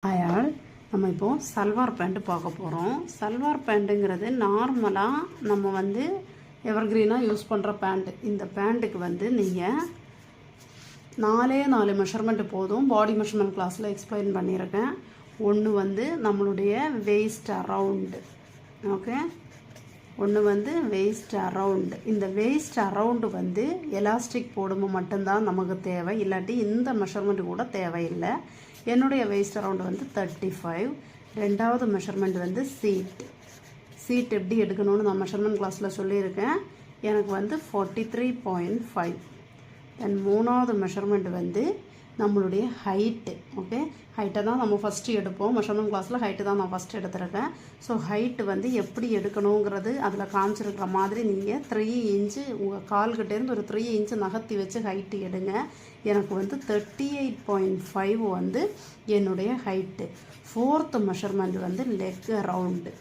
ஆயால் நம்ம இப்போது சல்வார் பேண்ட்டு பார்க்க போகிறோம். சல்வார் பேண்ட்டுங்கிறது நார்மலாக நம்ம வந்து எவர்க்ரீனாக யூஸ் பண்ணுற பேண்ட்டு. இந்த பேண்ட்டுக்கு வந்து நீங்கள் 4 மெஷர்மெண்ட்டு போதும். பாடி மெஷர்மெண்ட் கிளாஸில் எக்ஸ்பிளைன் பண்ணியிருக்கேன். ஒன்று வந்து நம்மளுடைய வெயிஸ்ட் அரவுண்டு, ஓகே, ஒன்று வந்து வெயிஸ்ட் அரவுண்டு. இந்த வெயிஸ்ட் அரவுண்டு வந்து எலாஸ்டிக் போடும்போது மட்டும்தான் நமக்கு தேவை, இல்லாட்டி இந்த மெஷர்மெண்ட் கூட தேவையில்லை. என்னுடைய வெயிஸ்ட் அரவுண்டு வந்து 35. ரெண்டாவது மெஷர்மெண்ட் வந்து சீட் எப்படி எடுக்கணும்னு நான் மெஷர்மெண்ட் கிளாஸில் சொல்லியிருக்கேன். எனக்கு வந்து 43.5. தென் மூணாவது மெஷர்மெண்ட் வந்து நம்மளுடைய ஹைட்டு, ஓகே, ஹைட்டை தான் நம்ம ஃபஸ்ட்டு எடுப்போம். மெஷர்மெண்ட் கிளாஸில் ஹைட்டு தான் நான் ஃபஸ்ட்டு எடுத்துருக்கேன். ஸோ ஹைட்டு வந்து எப்படி எடுக்கணுங்கிறது அதில் காமிச்சிருக்கிற மாதிரி நீங்கள் 3 இன்ச்சு உங்கள் கால்கிட்டேருந்து ஒரு 3 இன்ச்சு நகர்த்தி வச்சு ஹைட்டு எடுங்க. எனக்கு வந்து 38.5 வந்து என்னுடைய ஹைட்டு. ஃபோர்த்து மெஷர்மெண்ட் வந்து லெக் ரவுண்டு,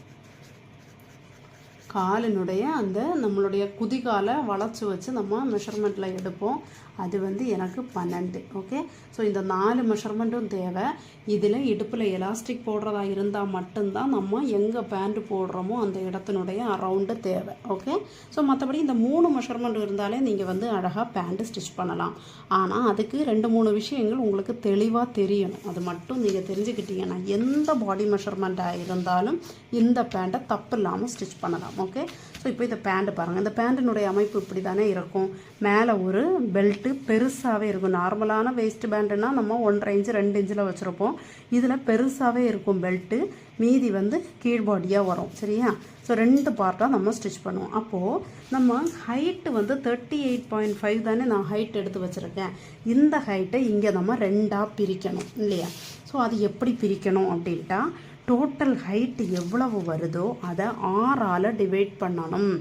காலினுடைய அந்த நம்மளுடைய குதிகாலை வளைச்சி வச்சு நம்ம மெஷர்மெண்ட்டில் எடுப்போம். அது வந்து எனக்கு 12, ஓகே. ஸோ இந்த 4 மெஷர்மெண்ட்டும் தேவை. இதில் இடுப்பில் எலாஸ்டிக் போடுறதா இருந்தால் மட்டும்தான் நம்ம எங்கே பேண்ட்டு போடுறோமோ அந்த இடத்தினுடைய அரவுண்டு தேவை, ஓகே. ஸோ மற்றபடி இந்த 3 மெஷர்மெண்ட் இருந்தாலே நீங்கள் வந்து அழகாக பேண்ட்டு ஸ்டிச் பண்ணலாம். ஆனால் அதுக்கு 2-3 விஷயங்கள் உங்களுக்கு தெளிவாக தெரியணும். அது மட்டும் நீங்கள் தெரிஞ்சுக்கிட்டீங்கன்னா எந்த பாடி மெஷர்மெண்ட்டாக இருந்தாலும் இந்த பேண்ட்டை தப்பு இல்லாமல் ஸ்டிச் பண்ணலாம், ஓகே. ஸோ இப்போ இந்த பேண்ட்டு பாருங்கள். இந்த பேண்ட்டினுடைய அமைப்பு இப்படி தானே இருக்கும். மேலே ஒரு பெல்ட்டு பெருசாகவே இருக்கும். நார்மலான வேஸ்ட் பேண்ட்டுனா நம்ம 1.5 இன்ச்சு 2 இன்ச்சில் வச்சுருப்போம். இதில் பெருசாகவே இருக்கும் பெல்ட்டு. மீதி வந்து கீழ்பாடியாக வரும், சரியா. ஸோ 2 பார்ட்டாக நம்ம ஸ்டிச் பண்ணுவோம். அப்போது நம்ம ஹைட்டு வந்து 38.5 தானே நான் ஹைட் எடுத்து வச்சுருக்கேன். இந்த ஹைட்டை இங்கே நம்ம 2ஆக பிரிக்கணும் இல்லையா. ஸோ அது எப்படி பிரிக்கணும் அப்படின்ட்டா, டோட்டல் ஹைட்டு எவ்வளவு வருதோ அதை 6ஆல் டிவைட் பண்ணணும்,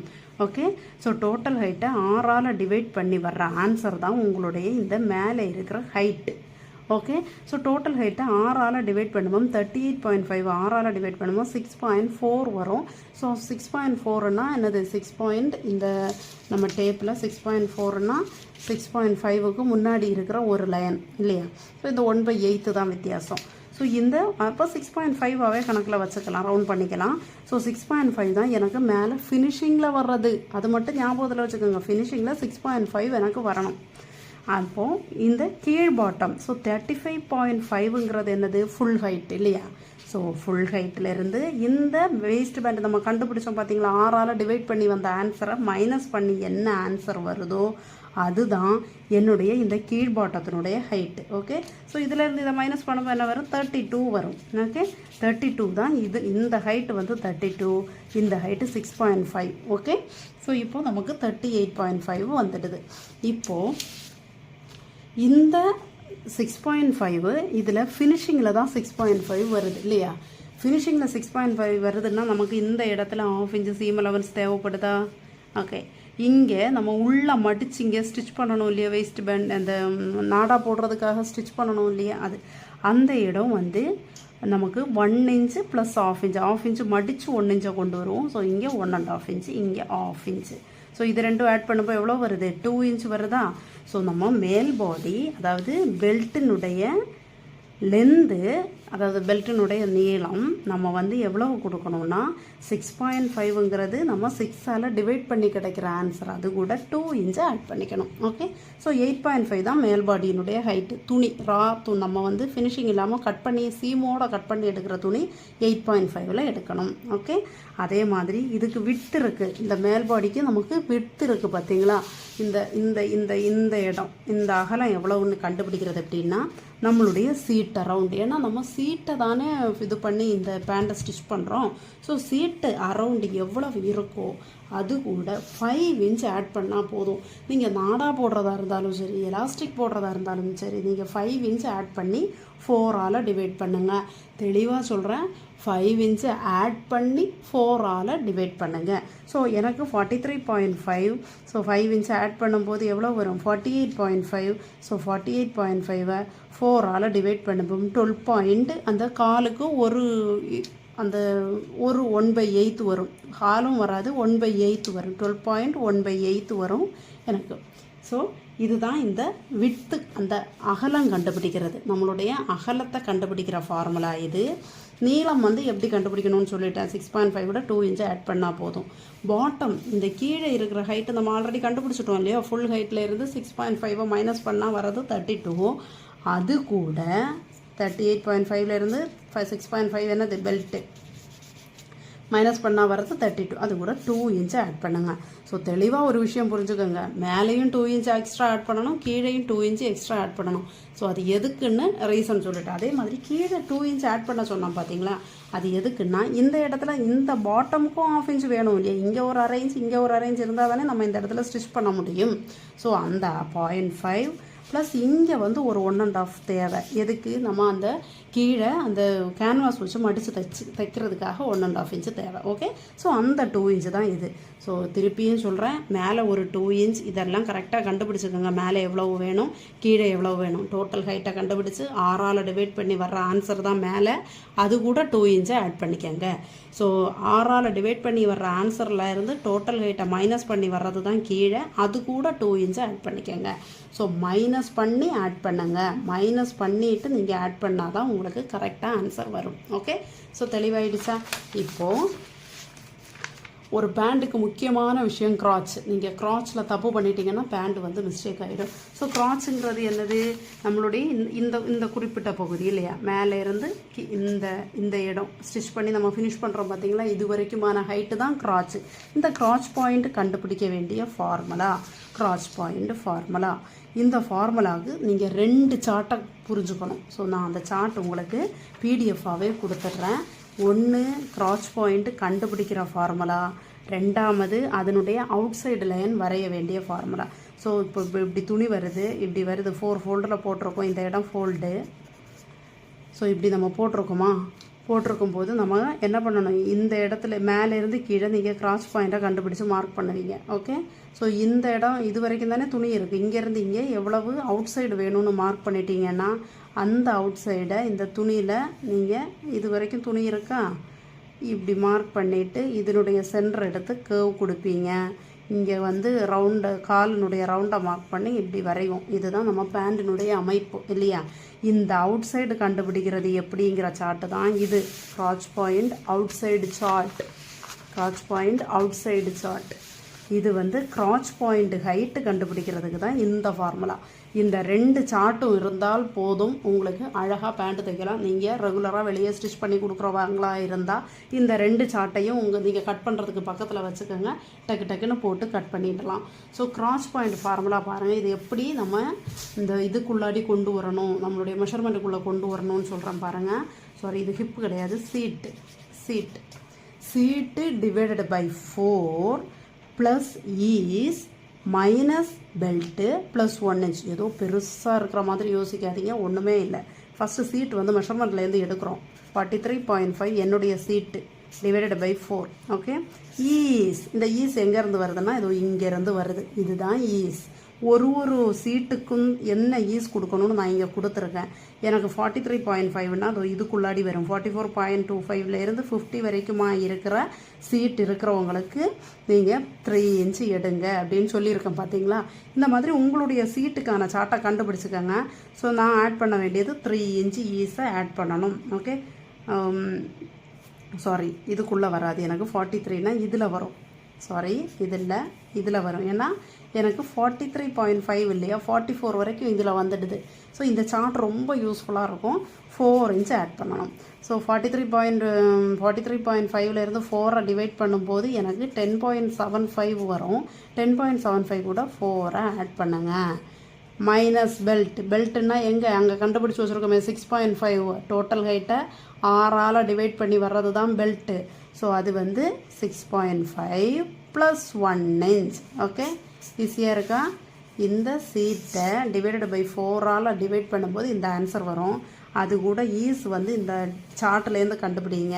ஓகே. ஸோ டோட்டல் ஹைட்டை 6ஆல் டிவைட் பண்ணி வர்ற ஆன்சர் தான் உங்களுடைய இந்த மேலே இருக்கிற ஹைட்டு, ஓகே. ஸோ டோட்டல் ஹைட்டை 6ஆல் டிவைட் பண்ணும்போது 38.5 6ஆல் டிவைட் பண்ணும்போது 6.4 வரும். ஸோ 6.4னா என்னது, 6 இந்த நம்ம டேப்பில் 6.4னா 6.5க்கு முன்னாடி இருக்கிற ஒரு லைன் இல்லையா. ஸோ இந்த 1/8 தான் வித்தியாசம். ஸோ இந்த அப்போ 6.5ஆகவே கணக்கில் வச்சுக்கலாம், ரவுண்ட் பண்ணிக்கலாம். ஸோ 6.5 தான் எனக்கு மேலே ஃபினிஷிங்கில் வர்றது. அது மட்டும் ஞாபகத்தில் வச்சுக்கோங்க, ஃபினிஷிங்கில் 6.5 எனக்கு வரணும். அப்போது இந்த கீழ் பாட்டம், ஸோ 35.5ங்கிறது என்னது, ஃபுல் ஹைட் இல்லையா. ஸோ ஃபுல் ஹைட்டிலேருந்து இந்த வேஸ்ட் பேண்ட் நம்ம கண்டுபிடிச்சோம் பார்த்தீங்களா, 6ஆல் டிவைட் பண்ணி வந்த ஆன்சரை மைனஸ் பண்ணி என்ன ஆன்சர் வருதோ அதுதான் என்னுடைய இந்த கீழ்பாட்டத்தினுடைய ஹைட்டு, ஓகே. ஸோ இதிலேருந்து இதை மைனஸ் பண்ணும்போது என்ன வரும், 32 வரும், ஓகே. 32 தான் இது. இந்த ஹைட்டு வந்து 32, இந்த ஹைட்டு 6.5, ஓகே. ஸோ இப்போது நமக்கு 38.5 வந்துடுது. இப்போது இந்த 6.5 இதில் ஃபினிஷிங்கில் தான் 6.5 வருது இல்லையா. ஃபினிஷிங்கில் 6.5 வருதுன்னா நமக்கு இந்த இடத்துல 1/2 இன்ச்சு சீம் அலவன்ஸ் தேவைப்படுதா, ஓகே. இங்கே நம்ம உள்ளே மடித்து இங்கே ஸ்டிச் பண்ணணும் இல்லையா, வேஸ்ட் பேண்ட் அந்த நாடா போடுறதுக்காக ஸ்டிச் பண்ணணும் இல்லையா, அது அந்த இடம் வந்து நமக்கு 1 இன்ச்சு ப்ளஸ் 1/2 இன்ச்சு மடித்து 1 இன்ச்சை கொண்டு வருவோம். ஸோ இங்கே 1.5 இன்ச்சு, இங்கே 1/2 இன்ச்சு. ஸோ இது ரெண்டும் ஆட் பண்ணும்போது எவ்வளோ வருது, 2 இன்ச் வருதா. ஸோ நம்ம மேல் பாடி, அதாவது பெல்ட்டினுடைய லென்த்து, அதாவது பெல்ட்டினுடைய நீளம் நம்ம வந்து எவ்வளவு கொடுக்கணும்னா 6.5ங்கிறது நம்ம 6ஆல் டிவைட் பண்ணி கிடைக்கிற ஆன்சர். அது கூட 2 இன்ச்சு ஆட் பண்ணிக்கணும், ஓகே. ஸோ 8.5 தான் மேல் பாடியினுடைய ஹைட்டு. துணி நம்ம வந்து ஃபினிஷிங் இல்லாமல் கட் பண்ணி சீமோட கட் பண்ணி எடுக்கிற துணி 8.5ல் எடுக்கணும், ஓகே. அதே மாதிரி இதுக்கு விட்டு இருக்குது, இந்த மேல் பாடிக்கு நமக்கு விட்டு இருக்குது பார்த்தீங்களா. இந்த இந்த இந்த இந்த இடம், இந்த அகலம் எவ்வளவுன்னு கண்டுபிடிக்கிறது எப்படின்னா நம்மளுடைய சீட் அரவுண்ட். ஏன்னா நம்ம சீட்டை தானே இது பண்ணி இந்த பேண்டை ஸ்டிச் பண்ணுறோம். ஸோ சீட்டு அரவுண்டு எவ்வளவு இருக்கோ அது கூட 5 இன்ச் ஆட் பண்ணால் போதும். நீங்கள் நாடா போடுறதா இருந்தாலும் சரி, எலாஸ்டிக் போடுறதா இருந்தாலும் சரி, நீங்கள் 5 இன்ச் ஆட் பண்ணி 4ஆல் டிவைட் பண்ணுங்கள். தெளிவாக சொல்கிறேன், 5 இன்ச்சு ஆட் பண்ணி 4ஆல் டிவைட் பண்ணுங்கள். ஸோ எனக்கு 43.5. ஸோ 5 இன்ச்சு ஆட் பண்ணும்போது எவ்வளோ வரும், 48.5. ஸோ 48.5ஐ 4ஆல் டிவைட் பண்ணும்போது 12 அந்த காலுக்கு அந்த ஒரு 1/8 வரும். ஹாலும் வராது, 1/8 வரும். 12.1/8 வரும் எனக்கு. ஸோ இதுதான் இந்த விட்த்து, அந்த அகலம் கண்டுபிடிக்கிறது, நம்மளுடைய அகலத்தை கண்டுபிடிக்கிற ஃபார்முலா இது. நீளம் வந்து எப்படி கண்டுபிடிக்கணும்னு சொல்லிட்டேன், 6.5 விட 2 இன்ச்சு ஆட் பண்ணால் போதும். பாட்டம், இந்த கீழே இருக்கிற ஹைட்டு நம்ம ஆல்ரெடி கண்டுபிடிச்சிட்டோம் இல்லையா, ஃபுல் ஹைட்டில் இருந்து 6.5 மைனஸ் பண்ணால் வர்றது 32. அது கூட 38.5 இருந்து 6.5 என்னது பெல்ட்டு மைனஸ் பண்ணால் வர்றது 32, அது கூட 2 இன்ச்சு ஆட் பண்ணுங்க. ஸோ தெளிவாக ஒரு விஷயம் புரிஞ்சுக்கோங்க, மேலேயும் 2 இன்ச்சு எக்ஸ்ட்ரா ஆட் பண்ணணும், கீழேயும் 2 இன்ச்சு எக்ஸ்ட்ரா ஆட் பண்ணணும். ஸோ அது எதுக்குன்னு ரீசன் சொல்லிட்டேன். அதே மாதிரி கீழே 2 இன்ச்சு ஆட் பண்ண சொன்னோம் பார்த்தீங்களா, அது எதுக்குன்னா இந்த இடத்துல இந்த பாட்டமுக்கும் 1/2 இன்ச்சு வேணும் இல்லையா, இங்கே ஒரு 1/2 இன்ச் இங்கே ஒரு 1/2 இன்ச் இருந்தால் தானே நம்ம இந்த இடத்துல ஸ்டிச் பண்ண முடியும். ஸோ அந்த 0.5 ப்ளஸ் இங்கே வந்து ஒரு 1.5 தேவை. எதுக்கு, நம்ம அந்த கீழே அந்த கேன்வாஸ் வச்சு மடித்து தைக்கிறதுக்காக 1.5 இன்ச்சு தேவை. ஓகே, ஸோ அந்த 2 இன்ச்சு தான் இது. ஸோ திருப்பியும் சொல்கிறேன், மேலே ஒரு 2 இன்ச், இதெல்லாம் கரெக்டாக கண்டுபிடிச்சிக்கோங்க. மேலே எவ்வளோ வேணும், கீழே எவ்வளோ வேணும், டோட்டல் ஹைட்டை கண்டுபிடிச்சி 6ஆல் டிவைட் பண்ணி வர்ற ஆன்சர் தான் மேலே, அது கூட 2 இன்ச்சை ஆட் பண்ணிக்கோங்க. ஸோ 6ஆல் டிவைட் பண்ணி வர்ற ஆன்சரில் இருந்து டோட்டல் ஹைட்டை மைனஸ் பண்ணி வர்றது தான் கீழே, அது கூட 2 இன்ச்சை ஆட் பண்ணிக்கோங்க. ஸோ மைனஸ் பண்ணி ஆட் பண்ணுங்க, மைனஸ் பண்ணிவிட்டு நீங்கள் ஆட் பண்ணால் தான் உங்களுக்கு கரெக்டாக ஆன்சர் வரும். ஓகே, ஸோ தெளிவாயிடுச்சா? இப்போது ஒரு பேண்ட்டுக்கு முக்கியமான விஷயம் கிராச். நீங்கள் கிராச்சில் தப்பு பண்ணிட்டீங்கன்னா பேண்ட் வந்து மிஸ்டேக் ஆகிடும். ஸோ கிராச்சுங்கிறது என்னது, நம்மளுடைய இந்த இந்த குறிப்பிட்ட பகுதி இல்லையா, மேலே இருந்து இந்த இடம் ஸ்டிச் பண்ணி நம்ம ஃபினிஷ் பண்ணுறோம் பார்த்தீங்களா, இது வரைக்குமான ஹைட்டு தான் கிராச். இந்த கிராச் பாயிண்ட் கண்டுபிடிக்க வேண்டிய ஃபார்முலா கிராச் பாயிண்ட் ஃபார்முலா. இந்த ஃபார்முலாவுக்கு நீங்கள் 2 சார்ட்டை புரிஞ்சுக்கணும். ஸோ நான் அந்த சார்ட் உங்களுக்கு பிடிஎஃபாகவே கொடுத்துட்றேன். ஒன்று கிராச் பாயிண்ட் கண்டுபிடிக்கிற ஃபார்முலா, ரெண்டாவது அதனுடைய அவுட் சைடு லைன் வரைய வேண்டிய ஃபார்முலா. ஸோ இப்போ இப்படி துணி வருது, இப்படி வருது, 4 ஃபோல்டரில் போட்டிருக்கோம், இந்த இடம் ஃபோல்டு. ஸோ இப்படி நம்ம போட்டிருக்கும் போது நம்ம என்ன பண்ணணும், இந்த இடத்துல மேலேருந்து கீழே நீங்கள் கிராஸ் பாயிண்ட்டை கண்டுபிடிச்சி மார்க் பண்ணுவீங்க. ஓகே, ஸோ இந்த இடம் இது வரைக்கும் தானே துணி இருக்குது, இங்கேருந்து இங்கே எவ்வளவு அவுட் சைடு வேணும்னு மார்க் பண்ணிட்டீங்கன்னா அந்த அவுட் சைடை இந்த துணியில் நீங்கள் இது வரைக்கும் துணி இருக்கா, இப்படி மார்க் பண்ணிவிட்டு இதனுடைய சென்டர் எடுத்து கேர்வ் கொடுப்பீங்க. இங்கே வந்து ரவுண்டை காலினுடைய ரவுண்டை மார்க் பண்ணி இப்படி வரையும். இதுதான் நம்ம பேண்டினுடைய அமைப்பு இல்லையா. இந்த அவுட் சைடு கண்டுபிடிக்கிறது எப்படிங்கிற சார்ட்டு தான் இது, crotch point outside chart. Crotch point outside chart இது வந்து கிராச் பாயிண்ட் ஹைட்டு கண்டுபிடிக்கிறதுக்கு தான் இந்த ஃபார்முலா. இந்த 2 சார்ட்டும் இருந்தால் போதும், உங்களுக்கு அழகாக பேண்ட்டு தைக்கலாம். நீங்கள் ரெகுலராக வெளியே ஸ்டிச் பண்ணி கொடுக்குறவங்களா இருந்தால் இந்த 2 சார்ட்டையும் நீங்கள் கட் பண்ணுறதுக்கு பக்கத்தில் வச்சுக்கோங்க, டக்கு டக்குன்னு போட்டு கட் பண்ணிடலாம். ஸோ கிராச் பாயிண்ட் ஃபார்முலா பாருங்கள், இது எப்படி நம்ம இந்த இதுக்குள்ளாடி கொண்டு வரணும், நம்மளுடைய மெஷர்மெண்ட்டுக்குள்ளே கொண்டு வரணும்னு சொல்கிறேன் பாருங்கள். சாரி, இது ஹிப்பு கிடையாது, seat divided by 4 plus ease minus belt plus 1 inch. ஏதோ பெருசாக இருக்கிற மாதிரி யோசிக்காதீங்க, ஒன்றுமே இல்லை. ஃபஸ்ட்டு சீட் வந்து மெஷர்மெண்ட்லேருந்து எடுக்கிறோம், 43.5 என்னுடைய சீட்டு டிவைடட் பை 4. ஓகே, ஈஸ், இந்த ஈஸ் எங்கேருந்து வருதுன்னா இதோ இங்கேருந்து வருது, இதுதான் ஈஸ். ஒரு சீட்டுக்கும் என்ன ஈஸ் கொடுக்கணும்னு நான் இங்கே கொடுத்துருக்கேன். எனக்கு 43.5னா அதோ இதுக்குள்ளாடி வரும். 44.25லேருந்து 50 வரைக்குமா இருக்கிற சீட் இருக்கிறவங்களுக்கு நீங்கள் 3 இன்ச்சு எடுங்க அப்படின்னு சொல்லியிருக்கேன் பார்த்தீங்களா. இந்த மாதிரி உங்களுடைய சீட்டுக்கான சார்ட்டை கண்டுபிடிச்சிக்கோங்க. ஸோ நான் ஆட் பண்ண வேண்டியது 3 இன்ச்சு ஈஸை ஆட் பண்ணணும். ஓகே, சாரி, இதுக்குள்ளே வராது, எனக்கு 43னா இதில் வரும். சாரி, இதில் வரும். ஏன்னா எனக்கு 43.5 இல்லையா, 44 வரைக்கும் இதில் வந்துடுது. ஸோ இந்த சார்ட் ரொம்ப யூஸ்ஃபுல்லாக இருக்கும். 4 இன்ச்சு ஆட் பண்ணணும். ஸோ 43.5லேருந்து 4 டிவைட் பண்ணும்போது எனக்கு 10.75 வரும். 10.75 கூட 4 ஆட் பண்ணுங்கள். மைனஸ் பெல்ட்டுன்னா எங்கே, அங்கே கண்டுபிடிச்சி வச்சுருக்கோமே 6.5, டோட்டல் ஹைட்டை 6ஆல் டிவைட் பண்ணி வர்றது தான் பெல்ட்டு. ஸோ அது வந்து 6.5 ப்ளஸ் 1 இன்ச். ஓகே, ஈஸியாக இருக்கா. இந்த சீட்டை டிவைடட் பை 4ஆல் டிவைட் பண்ணும்போது இந்த ஆன்சர் வரும். அது கூட ஈஸ் வந்து இந்த சார்ட்லேருந்து கண்டுபிடிங்க.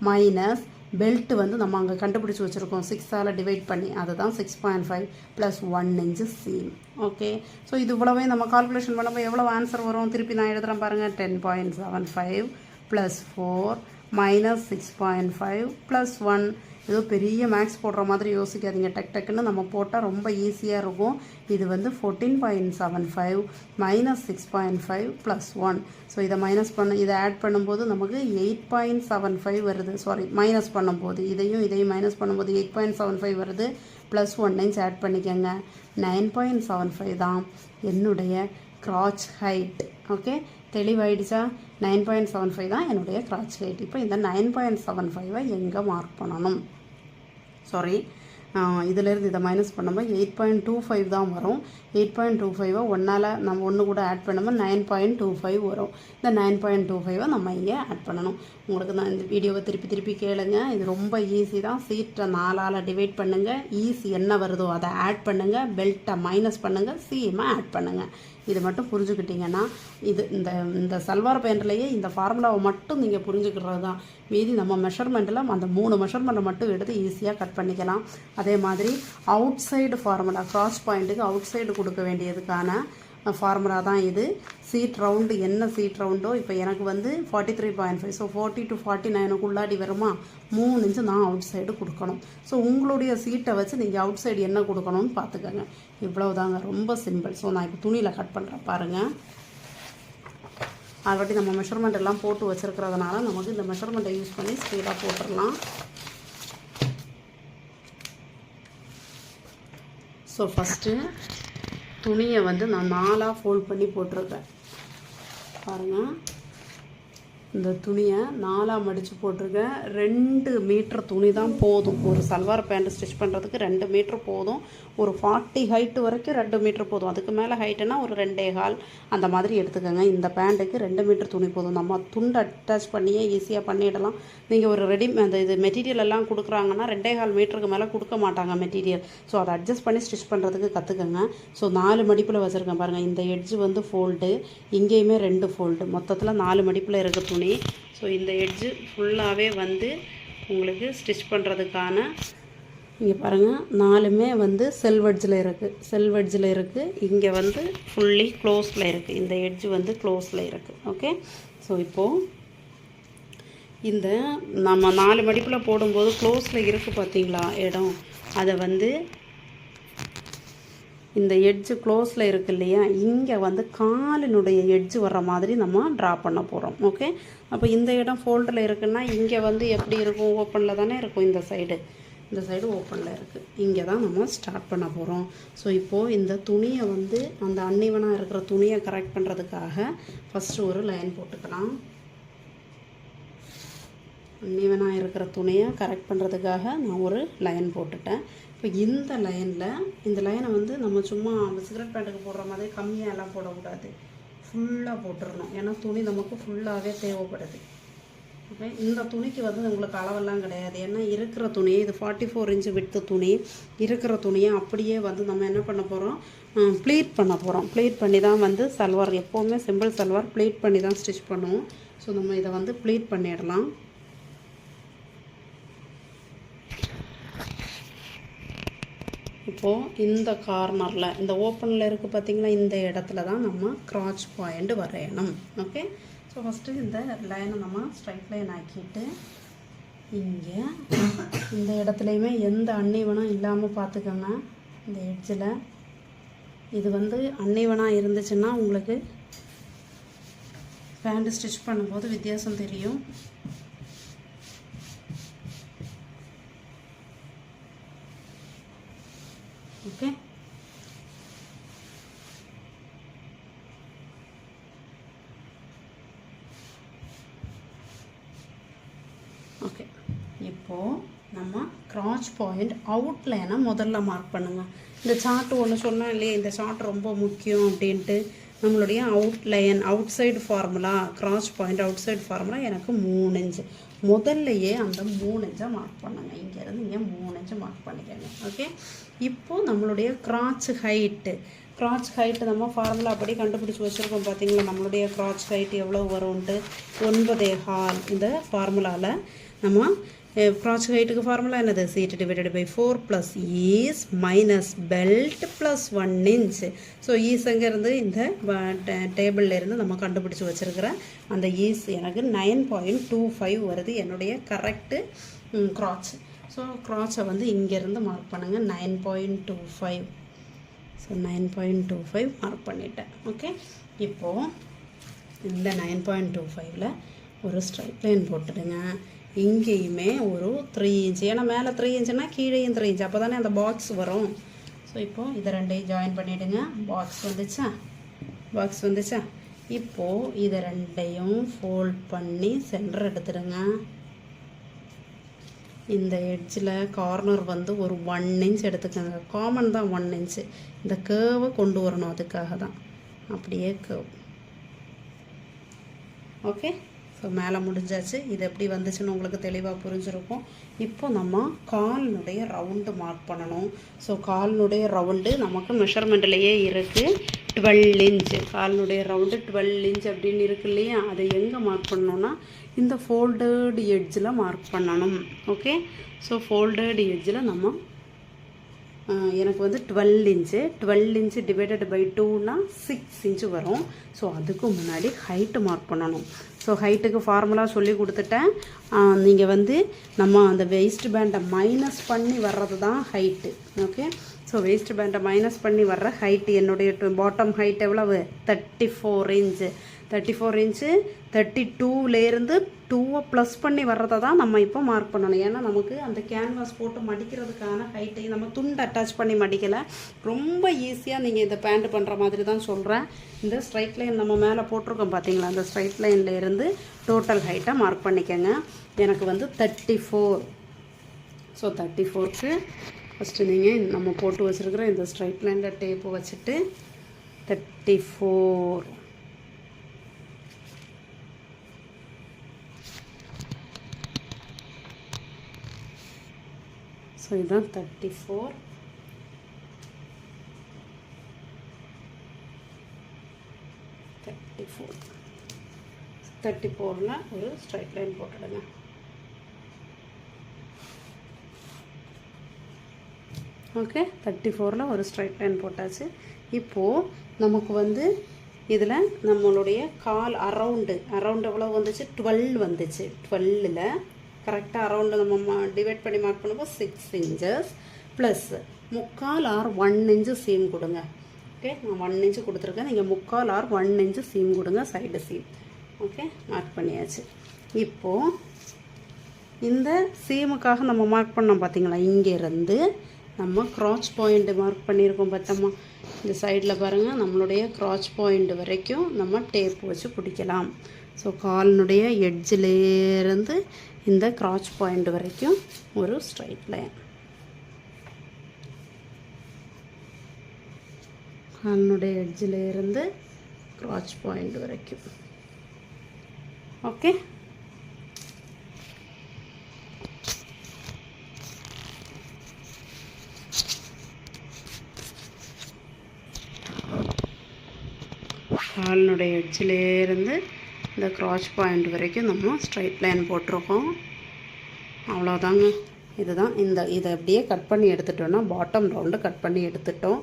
மைனஸ் பெல்ட்டு வந்து நம்ம அங்கே கண்டுபிடிச்சி வச்சுருக்கோம் 6ஆல் டிவைட் பண்ணி, அதுதான் 6.5 plus 1 inch seam. Okay, so இது இவ்வளவே நம்ம கால்குலேஷன் பண்ணும்போது எவ்வளோ ஆன்சர் வரும் திருப்பி நான் எழுதுகிறேன் பாருங்கள். 10.75 ப்ளஸ் 4 மைனஸ் 6.5 ப்ளஸ் 1. ஏதோ பெரிய மேக்ஸ் போடுற மாதிரி யோசிக்காதீங்க. டக்குன்னு நம்ம போட்டால் ரொம்ப ஈஸியாக இருக்கும். இது வந்து 14.75 - 6.5 + 1. ஸோ இதை இதை ஆட் பண்ணும்போது நமக்கு 8.75 வருது. சாரி, மைனஸ் பண்ணும்போது இதையும் மைனஸ் பண்ணும்போது 8.75 வருது. +1 ஆட் பண்ணிக்கோங்க. 9.75 தான் என்னுடைய கிராச் ஹைட். ஓகே, தெளிவாயிடுச்சா? 9.75 தான் என்னுடைய கிராச் ஹைட். இப்போ இந்த 9.75 எங்கே மார்க் பண்ணணும்? சாரி, இதிலேருந்து இதை மைனஸ் பண்ணும்போது 8.25 தான் வரும். 8.25 ஒன்றால் நம்ம ஒன்று கூட ஆட் பண்ணும்போது 9.25 வரும். இந்த 9.25 நம்ம இங்கே ஆட் பண்ணணும். உங்களுக்கு நான் இந்த வீடியோவை திருப்பி கேளுங்க. இது ரொம்ப ஈஸி தான். சீட்டை 4ஆல் டிவைட் பண்ணுங்கள். ஈஸி என்ன வருதோ அதை ஆட் பண்ணுங்கள். பெல்ட்டை மைனஸ் பண்ணுங்கள். சிஎம்மை ஆட் பண்ணுங்கள். இது மட்டும் புரிஞ்சுக்கிட்டிங்கன்னா இந்த சல்வார் பேண்ட்லேயே இந்த ஃபார்முலாவை மட்டும் நீங்கள் புரிஞ்சுக்கிறது தான். மீதி நம்ம மெஷர்மெண்ட்டில் அந்த 3 மெஷர்மெண்ட்டை மட்டும் எடுத்து ஈஸியாக கட் பண்ணிக்கலாம். அதே மாதிரி அவுட் சைடு ஃபார்முலா, கிராஸ் பாயிண்ட்டுக்கு அவுட் சைடு கொடுக்க வேண்டியதுக்கான ஃபார்முலா தான் இது. சீட் ரவுண்டு என்ன சீட் ரவுண்டோ, இப்போ எனக்கு வந்து 43.5, ஸோ 40 to 49 வருமா, 3 இன்ச்சு நான் அவுட் சைடு கொடுக்கணும். ஸோ உங்களுடைய சீட்டை வச்சு நீங்கள் அவுட் சைடு என்ன கொடுக்கணும்னு பார்த்துக்கோங்க. இவ்வளவுதாங்க, ரொம்ப சிம்பிள். ஸோ நான் இப்போ துணியில் கட் பண்ணுறேன் பாருங்கள். ஆல்ரெடி நம்ம மெஷர்மெண்ட் எல்லாம் போட்டு வச்சுருக்கிறதுனால நமக்கு இந்த மெஷர்மெண்ட்டை யூஸ் பண்ணி ஸ்பீடாக போட்டுடலாம். ஸோ ஃபஸ்ட்டு துணியை வந்து நான் 4ஆக ஃபோல்ட் பண்ணி போட்டிருக்கேன் பாருங்கள். இந்த துணியை 4ஆக மடித்து போட்டிருக்கேன். 2 மீட்டர் துணி தான் போதும். ஒரு சல்வார் பேண்ட் ஸ்டிச் பண்ணுறதுக்கு 2 மீட்ரு போதும். ஒரு 40 ஹைட்டு வரைக்கும் 2 மீட்ரு போதும். அதுக்கு மேலே ஹைட்டுனா ஒரு 2.25 அந்த மாதிரி எடுத்துக்கோங்க. இந்த பேண்ட்டுக்கு 2 மீட்டர் துணி போதும். நம்ம துண்டு அட்டாச் பண்ணியே ஈஸியாக பண்ணிடலாம். நீங்கள் ஒரு இது மெட்டீரியல் எல்லாம் கொடுக்குறாங்கன்னா 2.25 மீட்டருக்கு மேலே கொடுக்க மாட்டாங்க மெட்டீரியல். ஸோ அதை அட்ஜஸ்ட் பண்ணி ஸ்டிச் பண்ணுறதுக்கு கற்றுக்கங்க. ஸோ 4 மடிப்பில் வச்சுருக்கேன் பாருங்கள். இந்த எட்ஜு வந்து ஃபோல்டு, இங்கேயுமே 2 ஃபோல்டு, மொத்தத்தில் 4 மடிப்பில் இருக்க துணி. ஸோ இந்த எட்ஜு ஃபுல்லாகவே வந்து உங்களுக்கு ஸ்டிச் பண்ணுறதுக்கான இங்கே பாருங்கள் 4மே வந்து செல்வெட்ஜில் இருக்குது. இங்கே வந்து ஃபுல்லி க்ளோஸில் இருக்குது. இந்த எட்ஜு வந்து க்ளோஸில் இருக்குது. ஓகே, ஸோ இப்போது இந்த நம்ம 4 மடிப்பில் போடும்போது க்ளோஸில் இருக்குது பார்த்தீங்களா இடம், அதை வந்து இந்த எட்ஜு க்ளோஸில் இருக்குது இல்லையா, இங்கே வந்து காலினுடைய எட்ஜு வர்ற மாதிரி நம்ம ட்ரா பண்ண போகிறோம். ஓகே, அப்போ இந்த இடம் ஃபோல்டில் இருக்குன்னா இங்கே வந்து எப்படி இருக்கும், ஓப்பனில் தானே இருக்கும். இந்த சைடு ஓப்பனில் இருக்குது. இங்கே தான் நம்ம ஸ்டார்ட் பண்ண போகிறோம். ஸோ இப்போது இந்த துணியை வந்து அந்த அன்னிவனாக இருக்கிற துணியை கரெக்ட் பண்ணுறதுக்காக ஃபஸ்ட்டு ஒரு லைன் போட்டுக்கலாம். அன்னிவனாக இருக்கிற துணியை கரெக்ட் பண்ணுறதுக்காக நான் ஒரு லைன் போட்டுட்டேன். இப்போ இந்த லைனை வந்து நம்ம சும்மா சிகரெட் பேண்ட்டுக்கு போடுற மாதிரி கம்மியாக எல்லாம் போடக்கூடாது, ஃபுல்லாக போட்டுடணும். ஏன்னா துணி நமக்கு ஃபுல்லாகவே தேவைப்படுது. ஓகே, இந்த துணிக்கு வந்து உங்களுக்கு அளவெல்லாம் கிடையாது. ஏன்னா இருக்கிற துணி இது 44 இன்ச்சு விட்டு துணி, இருக்கிற துணியை அப்படியே வந்து நம்ம என்ன பண்ண போகிறோம், ப்ளீட் பண்ண போகிறோம். ப்ளீட் பண்ணி தான் வந்து சல்வார், எப்போவுமே சிம்பிள் சல்வார் ப்ளீட் பண்ணி தான் ஸ்டிச் பண்ணுவோம். ஸோ நம்ம இதை வந்து ப்ளீட் பண்ணிடலாம். இப்போது இந்த கார்னரில் இந்த ஓப்பனில் இருக்குது பார்த்திங்களா, இந்த இடத்துல தான் நம்ம கிராச் பாயிண்ட் வரையணும். ஓகே, ஸோ ஃபஸ்ட்டு இந்த லைனை நம்ம ஸ்ட்ரைட் லைன் ஆக்கிட்டு இங்கே இந்த இடத்துலையுமே எந்த அன்னிவனும் இல்லாமல் பார்த்துக்கோங்க. இந்த எட்ஜில் இது வந்து அன்னிவனாக இருந்துச்சுன்னா உங்களுக்கு பேண்ட் ஸ்டிச் பண்ணும்போது வித்தியாசம் தெரியும். ஓகே, ஓகே, இப்போது நம்ம கிராச் பாயிண்ட் அவுட்லைனை முதல்ல மார்க் பண்ணுங்கள். இந்த சார்ட் ஒன்று சொன்னோம் இல்லையா, இந்த சார்ட் ரொம்ப முக்கியம் அப்படின்ட்டு. நம்மளுடைய outline outside formula, crotch point outside formula எனக்கு 3 இன்ச்சு. முதல்லையே அந்த 3 இன்ச்சை மார்க் பண்ணுங்கள். இங்கேருந்து இங்கே 3 இன்ச்சு மார்க் பண்ணிக்கோங்க. ஓகே, இப்போது நம்மளுடைய கிராச் ஹைட்டு நம்ம ஃபார்முலா அப்படி கண்டுபிடிச்சி வச்சுருக்கோம் பார்த்தீங்களா. நம்மளுடைய கிராச் ஹைட் எவ்வளோ வரும்ன்ட்டு 9.25. இந்த ஃபார்முலாவில் நம்ம கிராச் ஹைட்டுக்கு ஃபார்முலா என்னது, seat divided by 4 + is minus belt plus 1 inch. So is அங்கேருந்து இந்த டேபிள்லேருந்து நம்ம கண்டுபிடிச்சி வச்சுருக்கிற அந்த ஈஸ் எனக்கு 9.25 வருது என்னுடைய கரெக்டு கிராச். ஸோ க்ராச்சை வந்து இங்கேருந்து மார்க் பண்ணுங்கள் 9.25. ஸோ 9.25 மார்க் பண்ணிட்டேன். ஓகே, இப்போது இந்த 9.25ல் ஒரு ஸ்ட்ரைட் லைன் போட்டுடுங்க. இங்கேயுமே ஒரு 3 இன்ச்சு, ஏன்னா மேலே 3 இன்ச்சுன்னா கீழேயும் 3 இன்ச்சு, அப்போ தானே அந்த பாக்ஸ் வரும். ஸோ இப்போது இதை ரெண்டையும் ஜாயின் பண்ணிவிடுங்க. பாக்ஸ் வந்துச்சா இப்போது இதை ரெண்டையும் ஃபோல்ட் பண்ணி சென்டர் எடுத்துடுங்க. இந்த எட்ஜில் கார்னர் வந்து ஒரு 1 இன்ச் எடுத்துக்கோங்க. காமன் தான் 1 இன்ச்சு. இந்த கேர்வை கொண்டு வரணும், அதுக்காக தான். அப்படியே கேர்வ். ஓகே, ஸோ மேலே முடிஞ்சாச்சு. இது எப்படி வந்துச்சுன்னு உங்களுக்கு தெளிவாக புரிஞ்சிருக்கும். இப்போ நம்ம காலினுடைய ரவுண்டு மார்க் பண்ணணும். ஸோ காலினுடைய ரவுண்டு நமக்கு மெஷர்மெண்ட்லேயே இருக்குது 12 இன்ச்சு. காலினுடைய ரவுண்டு 12 இன்ச் அப்படின்னு இருக்கு இல்லையா, அதை எங்கே மார்க் பண்ணணும்னா இந்த ஃபோல்டட் எட்ஜில் மார்க் பண்ணணும். ஓகே, ஸோ ஃபோல்டட் எட்ஜில் நம்ம எனக்கு வந்து 12 இன்ச்சு டிவைடட் பை 2னா 6 இன்ச்சு வரும். ஸோ அதுக்கு முன்னாடி ஹைட்டு மார்க் பண்ணணும். ஸோ ஹைட்டுக்கு ஃபார்முலா சொல்லி கொடுத்துட்டேன். நீங்கள் வந்து நம்ம அந்த வெயிஸ்ட் பேண்டை மைனஸ் பண்ணி வர்றது தான் ஹைட்டு. ஓகே, ஸோ வெயிஸ்ட் பேண்டை மைனஸ் பண்ணி வர்ற ஹைட்டு என்னுடைய பாட்டம் ஹைட் எவ்வளவு? 34 இன்ச்சு. 34 இன்ச்சு 32லேருந்து 2 ப்ளஸ் பண்ணி வர்றதை தான் நம்ம இப்போ மார்க் பண்ணணும். ஏன்னா நமக்கு அந்த கேன்வாஸ் போட்டு மடிக்கிறதுக்கான ஹைட்டையும் நம்ம துண்டு அட்டாச் பண்ணி மடிக்கலை. ரொம்ப ஈஸியாக நீங்கள் இந்த பேண்ட் பண்ணுற மாதிரி தான் சொல்கிறேன். இந்த ஸ்ட்ரைட் லைன் நம்ம மேலே போட்டிருக்கோம் பார்த்தீங்களா, அந்த ஸ்ட்ரைட் லைன்லேருந்து டோட்டல் ஹைட்டை மார்க் பண்ணிக்கோங்க. எனக்கு வந்து 34. ஸோ 34க்கு ஃபஸ்ட்டு நீங்கள் நம்ம போட்டு வச்சுருக்கிற இந்த ஸ்ட்ரைட் லைனில் டேப்பு வச்சுட்டு 34. ஸோ இதுதான் 34. 34ல் ஒரு ஸ்ட்ரைட் லைன் போட்டுடுங்க. ஓகே, 34ல் ஒரு ஸ்ட்ரைட் லைன் போட்டாச்சு. இப்போது நமக்கு வந்து இதில் நம்மளுடைய கால் அரவுண்டு எவ்வளோ வந்துச்சு? 12 வந்துச்சு. 12ல் கரெக்டாக அரவுண்டு நம்ம டிவைட் பண்ணி மார்க் பண்ணும்போது 6 inches plus 3/4 or 1 inch seam கொடுங்க. ஓகே, நான் 1 இன்ச்சு கொடுத்துருக்கேன். நீங்கள் 3/4 ஆர் 1 இன்ச்சு சீம் கொடுங்க, சைடு சீம். ஓகே, மார்க் பண்ணியாச்சு. இப்போது இந்த சீமுக்காக நம்ம மார்க் பண்ணோம் பார்த்தீங்களா, இங்கேருந்து நம்ம க்ராச் பாயிண்ட் மார்க் பண்ணியிருக்கோம் பார்த்தோமா, இந்த சைடில் பாருங்கள், நம்மளுடைய க்ராச் பாயிண்ட் வரைக்கும் நம்ம டேப் வச்சு பிடிக்கலாம். ஸோ காலினுடைய எட்ஜிலேருந்து இந்த க்ராச் பாயிண்ட் வரைக்கும் ஒரு ஸ்ட்ரைட் லைன். காலினுடைய எட்ஜிலேருந்து க்ராச் பாயிண்ட் வரைக்கும். ஓகே, காலினுடைய எட்ஜிலேருந்து இந்த க்ராச் பாயிண்ட் வரைக்கும் நம்ம ஸ்ட்ரைட் லைன் போட்டிருக்கோம். அவ்வளோதாங்க. இதுதான் இதை அப்படியே கட் பண்ணி எடுத்துட்டோன்னா பாட்டம் ரவுண்டு கட் பண்ணி எடுத்துட்டோம்.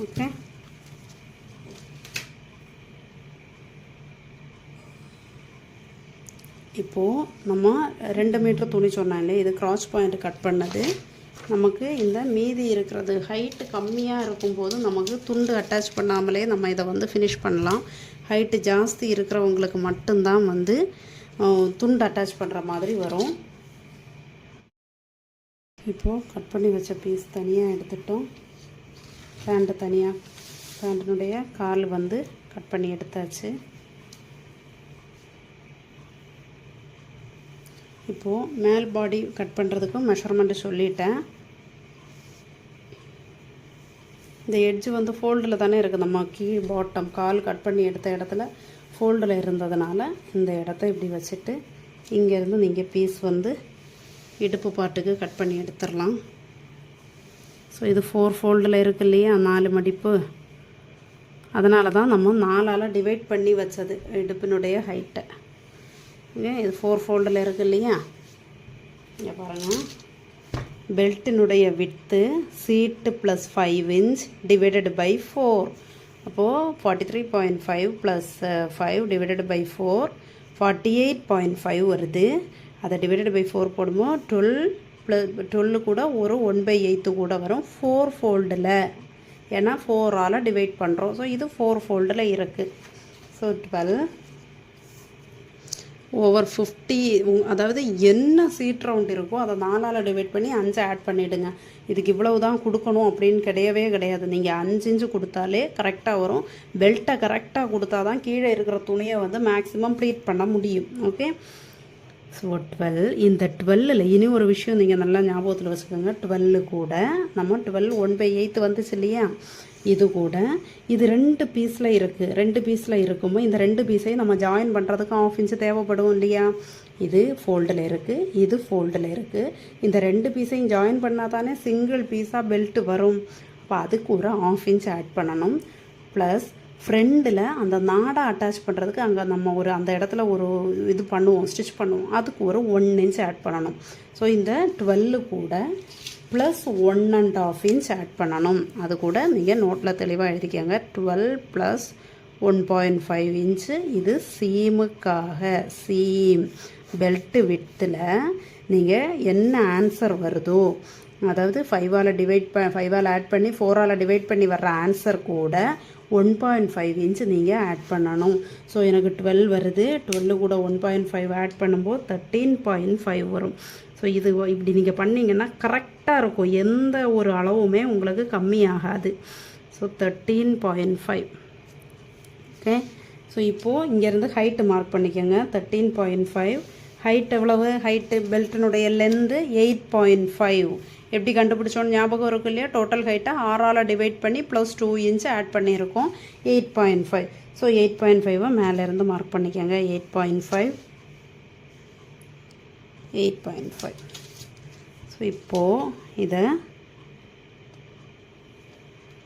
ஓகே, இப்போது நம்ம 2 மீட்டர் துணி சொன்னாலே இது க்ராச் பாயிண்ட் கட் பண்ணது. நமக்கு இந்த மீதி இருக்கிறது ஹைட்டு கம்மியாக இருக்கும்போது நமக்கு துண்டு அட்டாச் பண்ணாமலே நம்ம இதை வந்து ஃபினிஷ் பண்ணலாம். ஹைட்டு ஜாஸ்தி இருக்கிறவங்களுக்கு மட்டும்தான் வந்து துண்டு அட்டாச் பண்ணுற மாதிரி வரும். இப்போது கட் பண்ணி வச்ச பீஸ் தனியாக எடுத்துட்டோம். பேண்ட்டினுடைய கால் வந்து கட் பண்ணி எடுத்தாச்சு. இப்போது மேல் பாடி கட் பண்ணுறதுக்கும் மெஷர்மெண்ட்டு சொல்லிட்டேன். இந்த எட்ஜு வந்து ஃபோல்டில் தானே இருக்குது, நம்ம பாட்டம் கால் கட் பண்ணி எடுத்த இடத்துல ஃபோல்டில் இருந்ததுனால இந்த இடத்த இப்படி வச்சுட்டு இங்கேருந்து நீங்கள் பீஸ் வந்து இடுப்பு பாட்டுக்கு கட் பண்ணி எடுத்துடலாம். ஸோ இது 4 ஃபோல்டில் இருக்குது இல்லையா, 4 மடிப்பு, அதனால தான் நம்ம 4ஆல் டிவைட் பண்ணி வச்சது இடுப்பினுடைய ஹைட்டை. ஓகே, இது 4 ஃபோல்டில் இருக்குது இல்லையா. இங்கே பாருங்கள், பெல்ட்டினுடைய width seat plus 5 inch divided by 4. அப்போது 43.5 ப்ளஸ் 5 டிவைடட் பை 4 48.5 வருது. அதை டிவைடட் பை 4 போடும்போது 12 கூட ஒரு 1/8 கூட வரும் 4 ஃபோல்டில். ஏன்னா 4ஆல் டிவைட் பண்ணுறோம். ஸோ இது 4 ஃபோல்டில் இருக்குது. ஸோ 12/50, அதாவது என்ன சீட் ரவுண்ட் இருக்கோ அதை 4ஆல் டிவைட் பண்ணி 5 ஆட் பண்ணிவிடுங்க. இதுக்கு இவ்வளவு தான் கொடுக்கணும் அப்படின்னு கிடையவே கிடையாது. நீங்கள் 5 இன்ச்சு கொடுத்தாலே கரெக்டாக வரும். பெல்ட்டை கரெக்டாக கொடுத்தா தான் கீழே இருக்கிற துணியை வந்து மேக்ஸிமம் ப்ளீட் பண்ண முடியும். ஓகே, ஸோ 12, இந்த 12ல் இனி ஒரு விஷயம் நீங்கள் நல்லா ஞாபகத்தில் வச்சுக்கோங்க. 12 கூட நம்ம 12 1/8 வந்துச்சு இல்லையா, இது கூட இது 2 பீஸில் இருக்குது. 2 பீஸில் இருக்கும்போது இந்த 2 பீஸையும் நம்ம ஜாயின் பண்ணுறதுக்கு 1/2 இன்ச்சு தேவைப்படும் இல்லையா. இது ஃபோல்டில் இருக்குது, இது ஃபோல்டில் இருக்குது. இந்த 2 பீஸையும் ஜாயின் பண்ணால் தானே சிங்கிள் பீஸாக பெல்ட் வரும். அப்போ அதுக்கு ஒரு 1/2 இன்ச் ஆட் பண்ணணும். ப்ளஸ் ஃப்ரெண்டில் அந்த நாடை அட்டாச் பண்ணுறதுக்கு அங்கே நம்ம அந்த இடத்துல ஒரு இது பண்ணுவோம், ஸ்டிச் பண்ணுவோம், அதுக்கு ஒரு 1 இன்ச் ஆட் பண்ணணும். ஸோ இந்த 12 கூட ப்ளஸ் 1.5 இன்ச் ஆட் பண்ணணும். அது கூட நீங்கள் நோட்டில் தெளிவாக எழுதிக்கோங்க. 12 ப்ளஸ் 1.5 இன்ச்சு. இது சீமுக்காக, சீம் பெல்ட்டு வித்தில் நீங்கள் என்ன ஆன்சர் வருதோ, அதாவது 5ஆல் ஆட் பண்ணி 4ஆல் டிவைட் பண்ணி வர்ற ஆன்சர் கூட 1.5 இன்ச் நீங்கள் ஆட் பண்ணணும். ஸோ எனக்கு 12 வருது. 12 கூட 1.5 ஆட் பண்ணும்போது 13.5 வரும். ஸோ இது இப்படி நீங்கள் பண்ணிங்கன்னா கரெக்டாக இருக்கும். எந்த ஒரு அளவுமே உங்களுக்கு கம்மியாகாது. ஸோ 13.5. ஓகே, ஸோ இப்போது இங்கேருந்து ஹைட்டு மார்க் பண்ணிக்கோங்க. 13.5. ஹைட் எவ்வளவு? ஹைட்டு பெல்ட்டினுடைய லென்த்து 8.5. எப்படி கண்டுபிடிச்சோன்னு ஞாபகம் இருக்கும் இல்லையா. டோட்டல் ஹைட்டை 6ஆல் டிவைட் பண்ணி ப்ளஸ் 2 இன்ச்சு ஆட் பண்ணியிருக்கோம், 8.5. ஸோ 8.5 மேலேருந்து மார்க் பண்ணிக்கோங்க. 8.5. ஸோ இப்போது இதை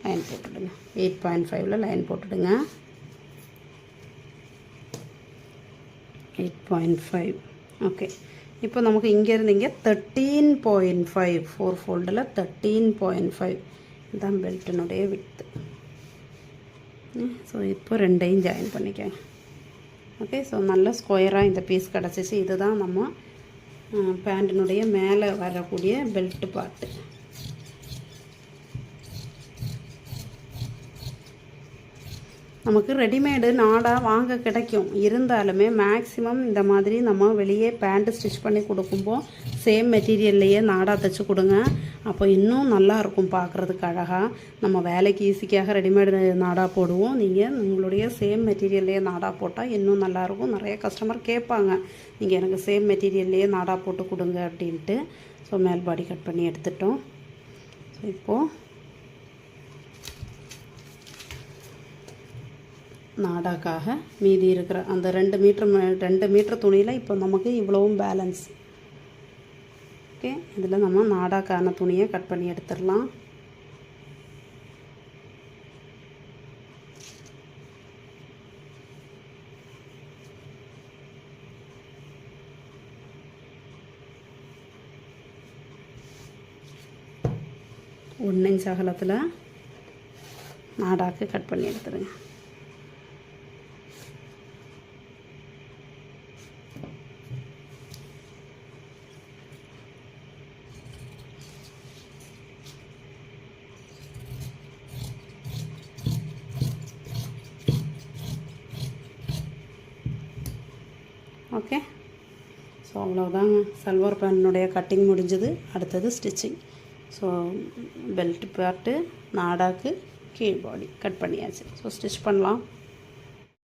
லைன் போட்டுடுங்க. 8.5ல் லைன் போட்டுடுங்க. 8.5. ஓகே, இப்போ நமக்கு இங்கேருந்து இங்கே 13.5, 4 ஃபோல்டில் 13.5 இதுதான் பெல்ட்டினுடைய விட்த்து. ஸோ இப்போ 2ஐயும் ஜாயின் பண்ணிக்கோங்க. ஓகே, ஸோ நல்ல ஸ்கொயராக இந்த பீஸ் கிடச்சிச்சு. இதுதான் நம்ம பேண்டினுடைய மேலே வரக்கூடிய பெல்ட்டு பார்ட்டு. நமக்கு ரெடிமேடு நாடாக வாங்க கிடைக்கும். இருந்தாலுமே மேக்ஸிமம் இந்த மாதிரி நம்ம வெளியே பேண்ட்டு ஸ்டிச் பண்ணி கொடுக்கும்போது சேம் மெட்டீரியல்லையே நாடாக தைச்சி கொடுங்க. அப்போ இன்னும் நல்லாயிருக்கும், பார்க்குறதுக்கு அழகாக. நம்ம வேலைக்கு ஈஸிக்காக ரெடிமேடு நாடாக போடுவோம். நீங்கள் உங்களுடைய சேம் மெட்டீரியல்லையே நாடாக போட்டால் இன்னும் நல்லாயிருக்கும். நிறைய கஸ்டமர் கேட்பாங்க, நீங்கள் எனக்கு சேம் மெட்டீரியல்லையே நாடாக போட்டு கொடுங்க அப்படின்ட்டு. ஸோ மேல் பாடி கட் பண்ணி எடுத்துட்டோம். ஸோ இப்போது நாடாக்காக மீதி இருக்கிற அந்த 2 மீட்டர் துணியில் இப்போ நமக்கு இவ்வளவும் பேலன்ஸ். ஓகே, இதில் நம்ம நாடாக்கான துணியை கட் பண்ணி எடுத்துடலாம். ஒன்று இன்ச் அகலத்தில் நாடாக்கு கட் பண்ணி எடுத்துடுங்க. ஓகே, ஸோ அவ்வளோதாங்க. சல்வார் பேண்ட்னுடைய கட்டிங் முடிஞ்சது. அடுத்தது ஸ்டிச்சிங். ஸோ பெல்ட் பார்ட்டு நாடாக்கு கீழ் பாடி கட் பண்ணியாச்சு. ஸோ ஸ்டிச் பண்ணலாம்.